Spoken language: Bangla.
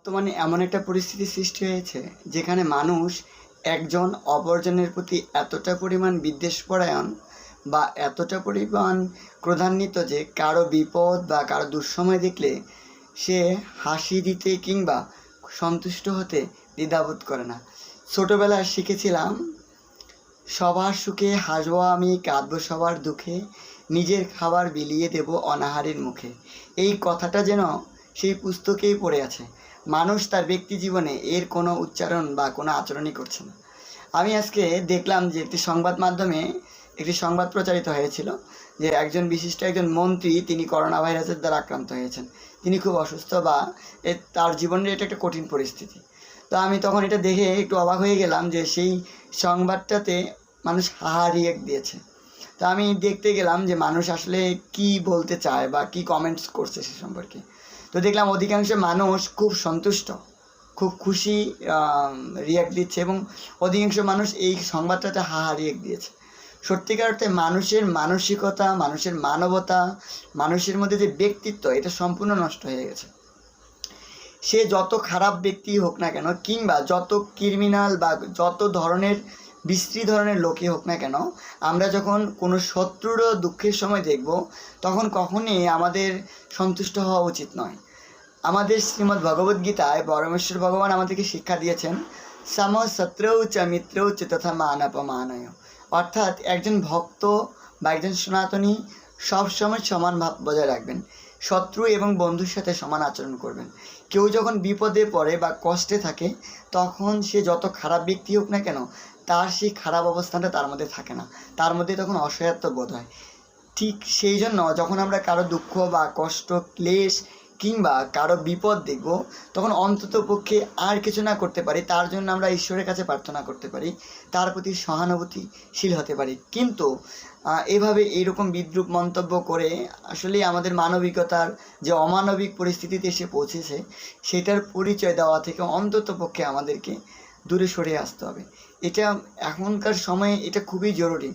বর্তমানে এমন একটা পরিস্থিতি সৃষ্টি হয়েছে যেখানে মানুষ একজন অপরজনের প্রতি এতটা পরিমাণ বিদ্বেষপরায়ণ বা এতটা পরিমাণ ক্রোধান্বিত যে কারো বিপদ বা কারো দুঃসময় দেখলে সে হাসি দিতে কিংবা সন্তুষ্ট হতে দ্বিধাবোধ করে না। ছোটোবেলায় শিখেছিলাম, সবার সুখে হাসবো আমি, কাঁদবো সবার দুঃখে, নিজের খাবার বিলিয়ে দেব অনাহারের মুখে। এই কথাটা যেন সেই পুস্তকেই পড়ে আছে। মানুষ তার ব্যক্তি জীবনে এর কোনো উচ্চারণ বা কোনো আচরণই করছে না। আমি আজকে দেখলাম যে একটি সংবাদ মাধ্যমে একটি সংবাদ প্রচারিত হয়েছিল যে একজন মন্ত্রী তিনি করোনা ভাইরাসের দ্বারা আক্রান্ত হয়েছেন। তিনি খুব অসুস্থ বা তার জীবনের এটা একটা কঠিন পরিস্থিতি। তো আমি তখন এটা দেখে একটু অবাক হয়ে গেলাম যে সেই সংবাদটাতে মানুষ হাহা রিয়েক্ট দিয়েছে। তো আমি দেখতে গেলাম যে মানুষ আসলে কি বলতে চায় বা কি কমেন্টস করছে সে সম্পর্কে। তো দেখলাম অধিকাংশ মানুষ খুব সন্তুষ্ট, খুব খুশি রিয়াক্ট দিচ্ছে এবং অধিকাংশ মানুষ এই সংবাদটাতে হাহা রিয়াক্ট দিয়েছে। সত্যিকার অর্থে মানুষের মানসিকতা, মানুষের মানবতা, মানুষের মধ্যে যে ব্যক্তিত্ব, এটা সম্পূর্ণ নষ্ট হয়ে গেছে। সে যত খারাপ ব্যক্তি হোক না কেন কিংবা যত ক্রিমিনাল বা যত ধরনের বিশ্রী ধরনের লোকই হোক না কেন, আমরা যখন কোনো শত্রুরও দুঃখের সময় দেখব তখন কখনই আমাদের সন্তুষ্ট হওয়া উচিত নয়। আমাদের শ্রীমদ্ ভগবদ্গীতায় পরমেশ্বর ভগবান আমাদেরকে শিক্ষা দিয়েছেন, সম শত্রৌ চ মিত্রৌ চ তথা মানাপমানয়। অর্থাৎ একজন ভক্ত বা একজন সনাতনী সবসময় সমান ভাব বজায় রাখবেন, শত্রু এবং বন্ধুর সাথে সমান আচরণ করবেন। কেউ যখন বিপদে পড়ে বা কষ্টে থাকে তখন সে যত খারাপ ব্যক্তি হোক না কেন, তার সেই খারাপ অবস্থানটা তার মধ্যে থাকে না, তার মধ্যে তখন অসহায়ত্ব বোধ হয়। ঠিক সেই জন্য যখন আমরা কারো দুঃখ বা কষ্ট, ক্লেশ কিংবা কারো বিপদ দেখব, তখন অন্তত পক্ষে আর কিছু না করতে পারি, তার জন্য আমরা ঈশ্বরের কাছে প্রার্থনা করতে পারি, তার প্রতি সহানুভূতিশীল হতে পারি। কিন্তু এভাবে এইরকম বিদ্রূপ মন্তব্য করে আসলে আমাদের মানবিকতার যে অমানবিক পরিস্থিতিতে এসে পৌঁছেছে সেটার পরিচয় দেওয়া থেকে অন্তত পক্ষে আমাদেরকে দূরে সরে আসতে হবে। এটা এখনকার সময়ে এটা খুবই জরুরি।